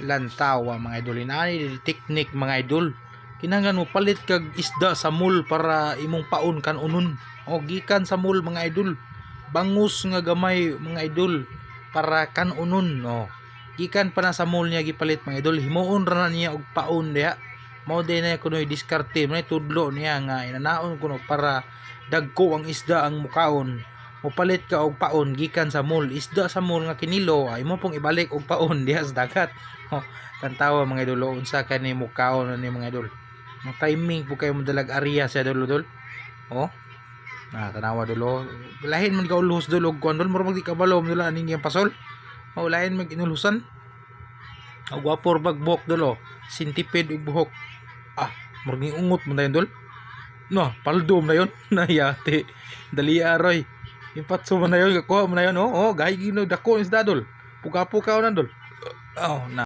lantawa mga idol. Inani teknik mga idol. Kinahanglan mo palit kag isda sa mall para imong paon kan unon. O gikan sa mall mga idol. Bangus nga gamay mga idol para kan unon. O gikan pa na sa mall niya gipalit mga idol. Himuon ra na niya og paon diha. Mao din na kuno diskarte mo tudlo niya nga inanaon kuno para dagko ang isda ang mukaon. Mupalit ka og paon gikan sa mall. Isda sa mall nga kinilo ay mo pong ibalik og paon diha sa dagat. Kantawa mga idol unsa kani mukaon ni mga idol. Ang timing po kayo madalag area sa idol. Tanawa dolo. Lahin man ka ulhos dolo og kuan dol murag di kabalo dolo aning yang pasol. Lahin mag inulhusan. Og wapor bagbok dolo. Sintipid og buhok. Murag ungot mo dayon dol. No, paldom na yon. Nayate. Dali aroy. Yung patso mo na yun, kakuha mo na yun, gahi gino dako is dadol. Puka-puka o nandol. Na.